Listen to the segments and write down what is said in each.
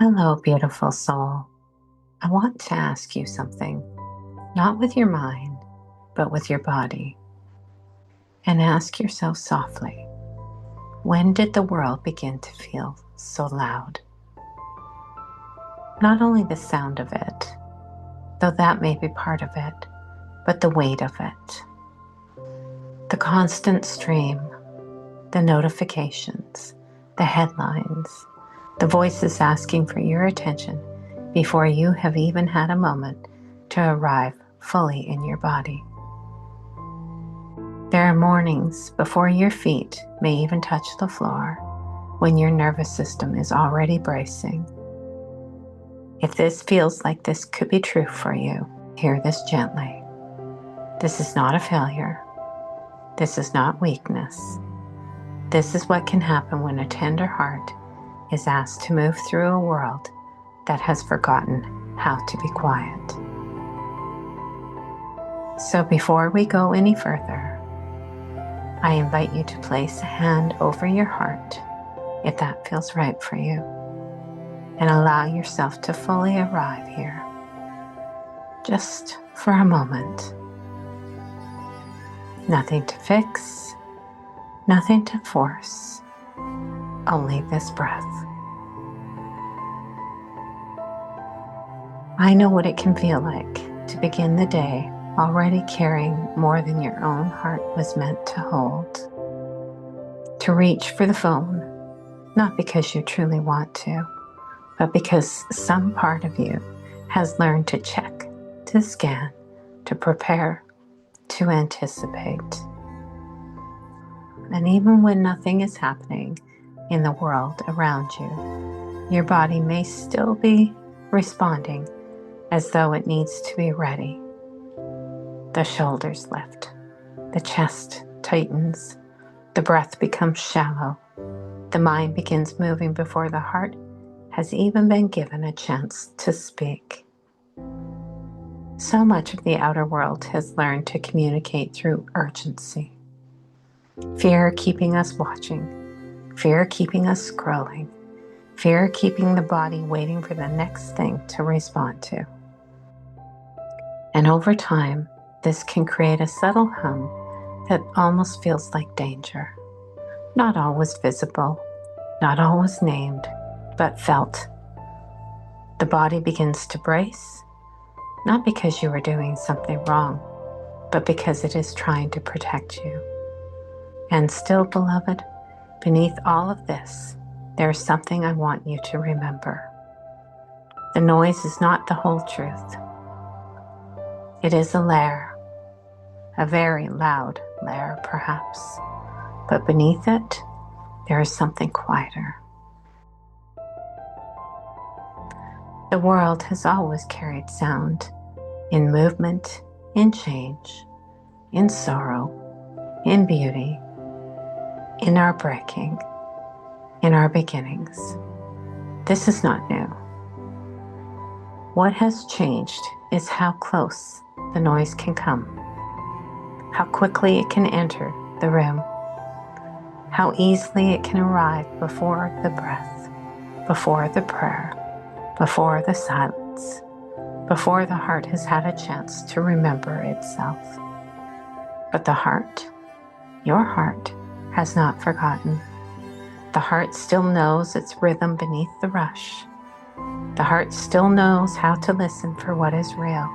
Hello, beautiful soul. I want to ask you something, not with your mind, but with your body. And ask yourself softly, when did the world begin to feel so loud? Not only the sound of it, though that may be part of it, but the weight of it. The constant stream, the notifications, the headlines, the voices asking for your attention before you have even had a moment to arrive fully in your body. There are mornings before your feet may even touch the floor when your nervous system is already bracing. If this feels like this could be true for you, hear this gently. This is not a failure. This is not weakness. This is what can happen when a tender heart is asked to move through a world that has forgotten how to be quiet. So before we go any further, I invite you to place a hand over your heart if that feels right for you, and allow yourself to fully arrive here, just for a moment. Nothing to fix, nothing to force, only this breath. I know what it can feel like to begin the day already carrying more than your own heart was meant to hold. To reach for the phone, not because you truly want to, but because some part of you has learned to check, to scan, to prepare, to anticipate. And even when nothing is happening in the world around you, your body may still be responding as though it needs to be ready. The shoulders lift, the chest tightens, the breath becomes shallow, the mind begins moving before the heart has even been given a chance to speak. So much of the outer world has learned to communicate through urgency. Fear keeping us watching, fear keeping us scrolling, fear keeping the body waiting for the next thing to respond to. And over time, this can create a subtle hum that almost feels like danger. Not always visible, not always named, but felt. The body begins to brace, not because you are doing something wrong, but because it is trying to protect you. And still, beloved, beneath all of this, there is something I want you to remember. The noise is not the whole truth. It is a layer, a very loud layer perhaps, but beneath it, there is something quieter. The world has always carried sound in movement, in change, in sorrow, in beauty, in our breaking, in our beginnings. This is not new. What has changed is how close the noise can come, how quickly it can enter the room, how easily it can arrive before the breath, before the prayer, before the silence, before the heart has had a chance to remember itself. But the heart, your heart, has not forgotten. The heart still knows its rhythm beneath the rush. The heart still knows how to listen for what is real.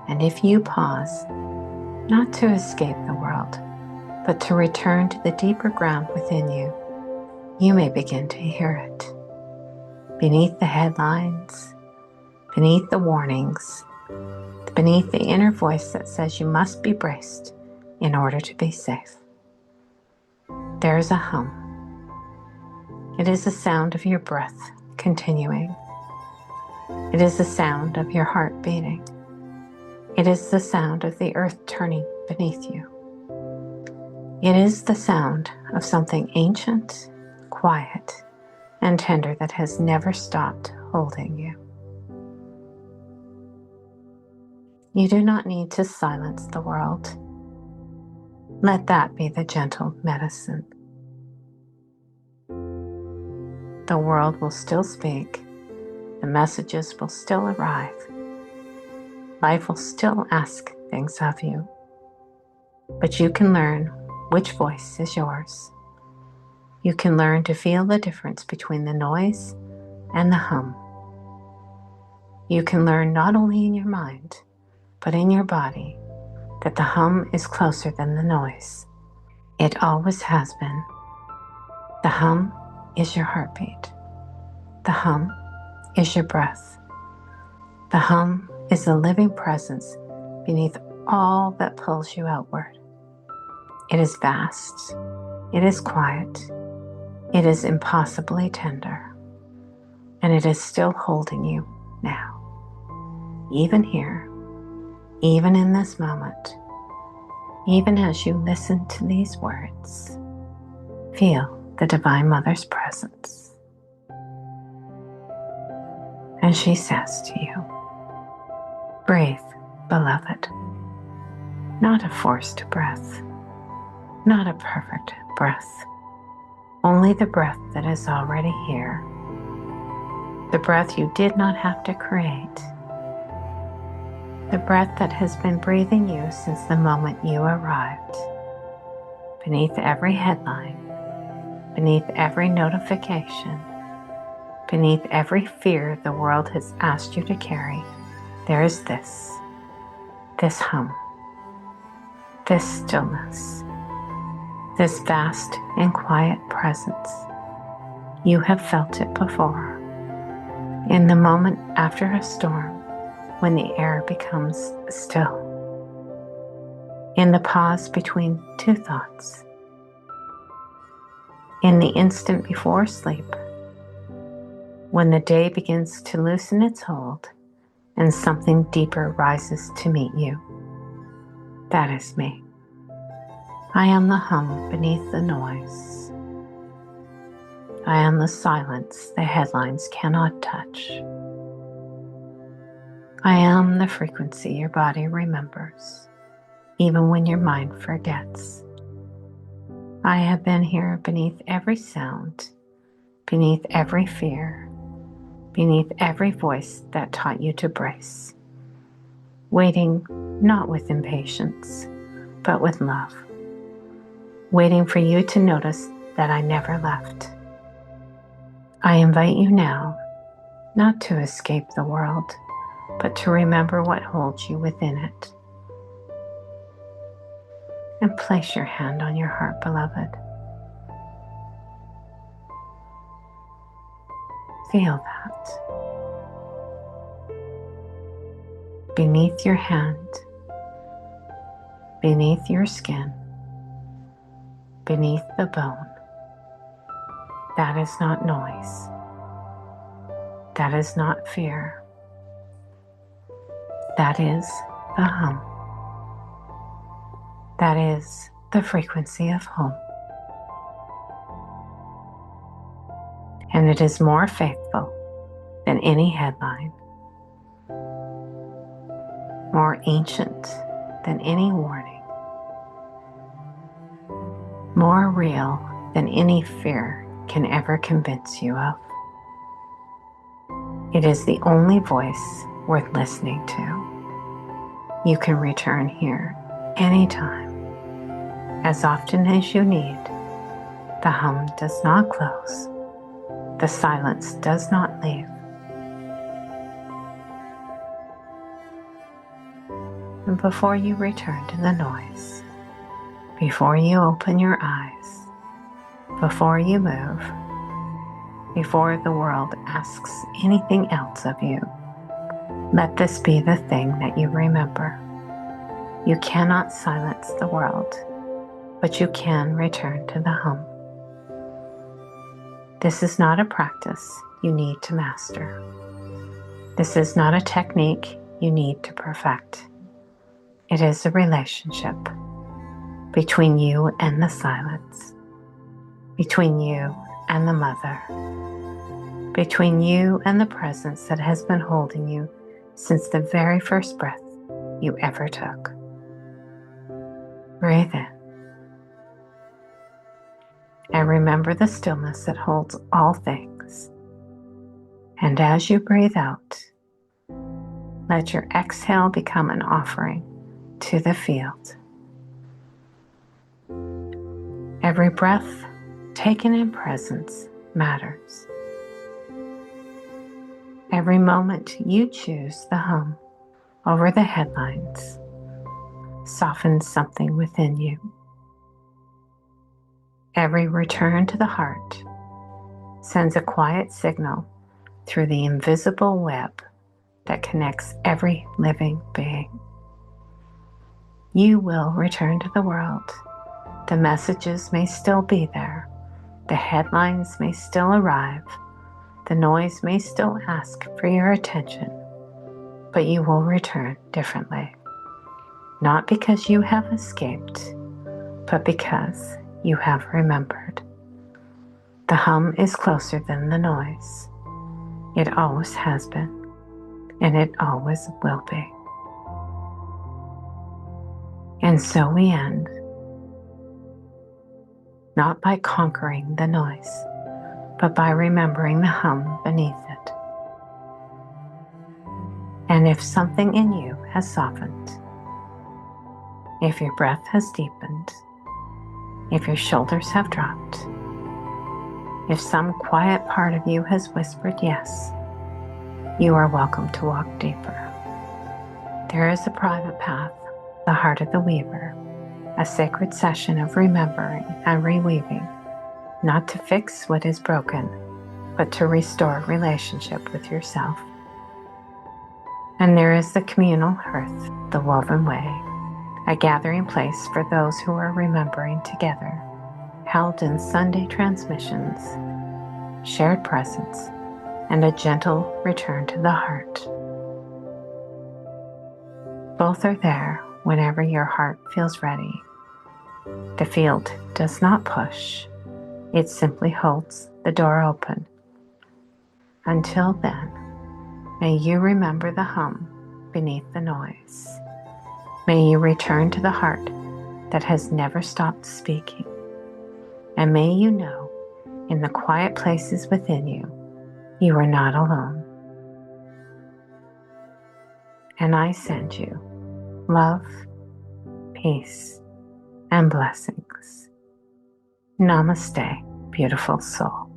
And if you pause, not to escape the world, but to return to the deeper ground within you, you may begin to hear it. Beneath the headlines, beneath the warnings, beneath the inner voice that says you must be braced in order to be safe. There is a hum. It is the sound of your breath continuing. It is the sound of your heart beating. It is the sound of the earth turning beneath you. It is the sound of something ancient, quiet, and tender that has never stopped holding you. You do not need to silence the world. Let that be the gentle medicine. The world will still speak. The messages will still arrive. Life will still ask things of you. But you can learn which voice is yours. You can learn to feel the difference between the noise and the hum. You can learn not only in your mind, but in your body, that the hum is closer than the noise. It always has been. The hum is your heartbeat. The hum is your breath. The hum is the living presence beneath all that pulls you outward. It is vast. It is quiet. It is impossibly tender. And it is still holding you now. Even here, even in this moment, even as you listen to these words, feel the Divine Mother's presence. And she says to you, breathe, beloved. Not a forced breath, not a perfect breath, only the breath that is already here, the breath you did not have to create, the breath that has been breathing you since the moment you arrived. Beneath every headline, beneath every notification, beneath every fear the world has asked you to carry, there is this hum, this stillness, this vast and quiet presence. You have felt it before. In the moment after a storm, when the air becomes still. In the pause between two thoughts. In the instant before sleep, when the day begins to loosen its hold and something deeper rises to meet you. That is me. I am the hum beneath the noise. I am the silence the headlines cannot touch. I am the frequency your body remembers, even when your mind forgets. I have been here beneath every sound, beneath every fear, beneath every voice that taught you to brace, waiting not with impatience, but with love, waiting for you to notice that I never left. I invite you now, not to escape the world, but to remember what holds you within it. And place your hand on your heart, beloved. Feel that. Beneath your hand, beneath your skin, beneath the bone. That is not noise. That is not fear. That is the hum. That is the frequency of home. And it is more faithful than any headline, more ancient than any warning, more real than any fear can ever convince you of. It is the only voice worth listening to. You can return here anytime, as often as you need. The hum does not close. The silence does not leave. And before you return to the noise, before you open your eyes, before you move, before the world asks anything else of you, let this be the thing that you remember. You cannot silence the world, but you can return to the hum. This is not a practice you need to master. This is not a technique you need to perfect. It is a relationship between you and the silence, between you and the mother, between you and the presence that has been holding you since the very first breath you ever took. Breathe in. And remember the stillness that holds all things. And as you breathe out, let your exhale become an offering to the field. Every breath taken in presence matters. Every moment you choose the hum over the headlines softens something within you. Every return to the heart sends a quiet signal through the invisible web that connects every living being. You will return to the world. The messages may still be there. The headlines may still arrive. The noise may still ask for your attention, but you will return differently. Not because you have escaped, but because you have remembered. The hum is closer than the noise. It always has been, and it always will be. And so we end, not by conquering the noise, but by remembering the hum beneath it. And if something in you has softened, if your breath has deepened, if your shoulders have dropped, if some quiet part of you has whispered yes, you are welcome to walk deeper. There is a private path, the heart of the weaver, a sacred session of remembering and reweaving, not to fix what is broken, but to restore relationship with yourself. And there is the communal hearth, the woven way, a gathering place for those who are remembering together, held in Sunday transmissions, shared presence, and a gentle return to the heart. Both are there whenever your heart feels ready. The field does not push. It simply holds the door open. Until then, may you remember the hum beneath the noise. May you return to the heart that has never stopped speaking. And may you know, in the quiet places within you, you are not alone. And I send you love, peace, and blessings. Namaste, beautiful soul.